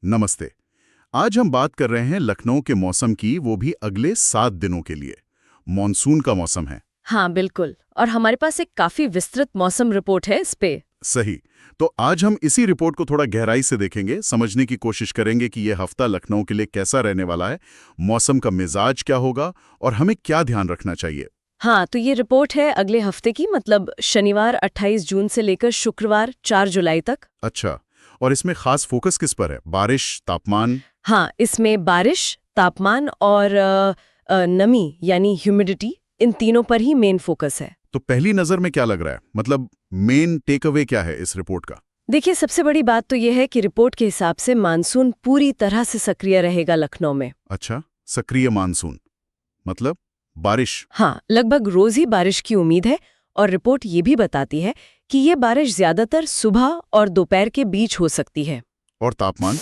नमस्ते। आज हम बात कर रहे हैं लखनऊ के मौसम की, वो भी अगले 7 दिनों के लिए। मॉनसून का मौसम है। हाँ बिल्कुल, और हमारे पास एक काफी विस्तृत मौसम रिपोर्ट है इस पे। सही। तो आज हम इसी रिपोर्ट को थोड़ा गहराई से देखेंगे, समझने की कोशिश करेंगे कि ये हफ्ता लखनऊ के लिए कैसा रहने वाला है, मौसम का मिजाज क्या होगा और हमें क्या ध्यान रखना चाहिए। हाँ, तो ये रिपोर्ट है अगले हफ्ते की, मतलब शनिवार 28 जून से लेकर शुक्रवार 4 जुलाई तक। अच्छा, और इसमें खास फोकस किस पर है? बारिश, तापमान? हाँ, इसमें बारिश, तापमान और नमी यानी ह्यूमिडिटी, इन तीनों पर ही मेन फोकस है। तो पहली नजर में क्या लग रहा है, मतलब मेन टेक अवे क्या है इस रिपोर्ट का? देखिए, सबसे बड़ी बात तो ये है कि रिपोर्ट के हिसाब से मानसून पूरी तरह से सक्रिय रहेगा लखनऊ में। अच्छा, सक्रिय मानसून मतलब बारिश? हाँ, लगभग रोज ही बारिश की उम्मीद है, और रिपोर्ट ये भी बताती है कि ये बारिश ज्यादातर सुबह और दोपहर के बीच हो सकती है। और तापमान?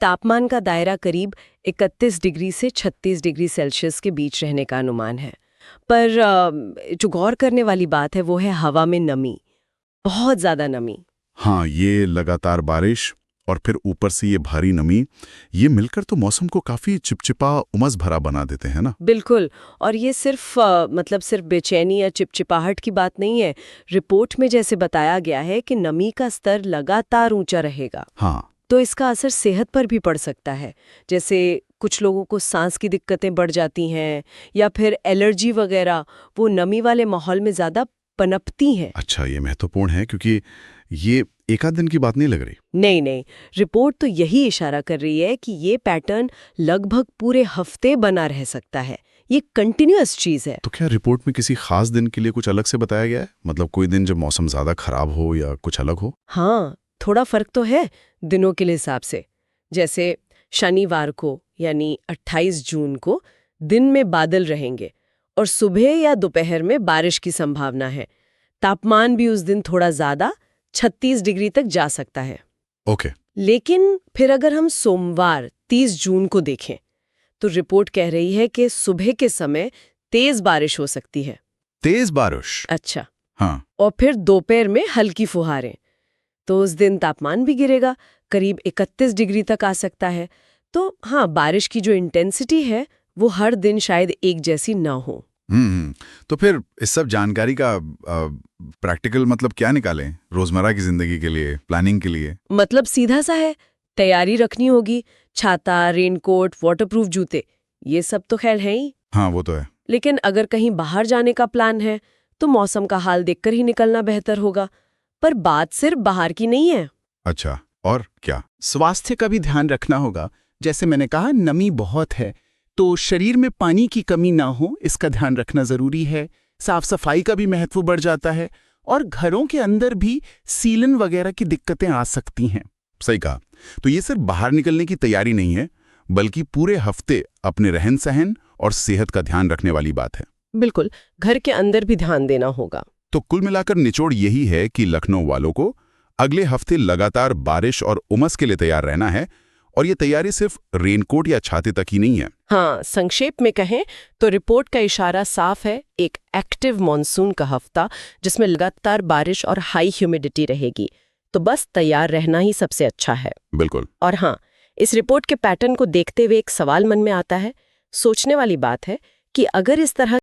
तापमान का दायरा करीब 31 डिग्री से 36 डिग्री सेल्सियस के बीच रहने का अनुमान है। पर जो गौर करने वाली बात है वो है हवा में नमी, बहुत ज्यादा नमी। हाँ, ये लगातार बारिश और फिर ऊपर से ये भारी नमी, ये मिलकर तो मौसम को काफी चिपचिपा, उमस भरा बना देते हैं ना। बिल्कुल, और ये सिर्फ सिर्फ बेचैनी या चिपचिपाहट की बात नहीं है। रिपोर्ट में जैसे बताया गया है कि नमी का स्तर लगातार ऊंचा रहेगा। हाँ। तो इसका असर सेहत पर भी पड़ सकता है। जैसे कुछ लोगों को सांस की दिक्कतें बढ़ जाती हैं, या फिर एलर्जी वगैरह, वो नमी वाले माहौल में ज्यादा पनपती हैं। अच्छा, ये महत्वपूर्ण है क्योंकि ये एक आध दिन की बात नहीं लग रही। नहीं नहीं, रिपोर्ट तो यही इशारा कर रही है कि ये पैटर्न लगभग पूरे हफ्ते बना रह सकता है। ये कंटिन्यूअस चीज है। तो क्या रिपोर्ट में किसी खास दिन के लिए कुछ अलग से बताया गया है? मतलब कोई दिन जब मौसम ज्यादा खराब हो या कुछ अलग हो? हाँ, थोड़ा फर्क तो है दिनों के हिसाब से। जैसे शनिवार को यानी 28 जून को दिन में बादल रहेंगे और सुबह या दोपहर में बारिश की संभावना है। तापमान भी उस दिन थोड़ा ज्यादा 36 डिग्री तक जा सकता है। ओके। लेकिन फिर अगर हम सोमवार 30 जून को देखें तो रिपोर्ट कह रही है कि सुबह के समय तेज बारिश हो सकती है। तेज बारिश? अच्छा। हाँ। और फिर दोपहर में हल्की फुहारें। तो उस दिन तापमान भी गिरेगा, करीब 31 डिग्री तक आ सकता है। तो हाँ, बारिश की जो इंटेंसिटी है वो हर दिन शायद एक जैसी ना हो। तो फिर इस सब जानकारी का प्रैक्टिकल मतलब क्या निकालें रोजमर्रा की जिंदगी के लिए, प्लानिंग के लिए? मतलब सीधा सा है, तैयारी रखनी होगी। छाता, रेनकोट, वाटरप्रूफ जूते, ये सब तो खैर है ही। हाँ, वो तो है। लेकिन अगर कहीं बाहर जाने का प्लान है तो मौसम का हाल देखकर ही निकलना बेहतर होगा। पर बात सिर्फ बाहर की नहीं है। अच्छा, और क्या? स्वास्थ्य का भी ध्यान रखना होगा। जैसे मैंने कहा, नमी बहुत है तो शरीर में पानी की कमी ना हो, इसका ध्यान रखना जरूरी है। साफ सफाई का भी महत्व बढ़ जाता है, और घरों के अंदर भी सीलन वगैरह की दिक्कतें आ सकती हैं। सही कहा। तो ये सिर्फ बाहर निकलने की तैयारी नहीं है, बल्कि पूरे हफ्ते अपने रहन सहन और सेहत का ध्यान रखने वाली बात है। बिल्कुल, घर के अंदर भी ध्यान देना होगा। तो कुल मिलाकर निचोड़ यही है कि लखनऊ वालों को अगले हफ्ते लगातार बारिश और उमस के लिए तैयार रहना है, और ये तैयारी सिर्फ रेनकोट या छाते तक ही नहीं है। हाँ, संक्षेप में कहें तो रिपोर्ट का इशारा साफ है, एक एक्टिव मॉनसून का हफ्ता जिसमें लगातार बारिश और हाई ह्यूमिडिटी रहेगी। तो बस तैयार रहना ही सबसे अच्छा है। बिल्कुल। और हाँ, इस रिपोर्ट के पैटर्न को देखते हुए एक सवाल मन में आता है। सोचने वाली बात है कि अगर इस तरह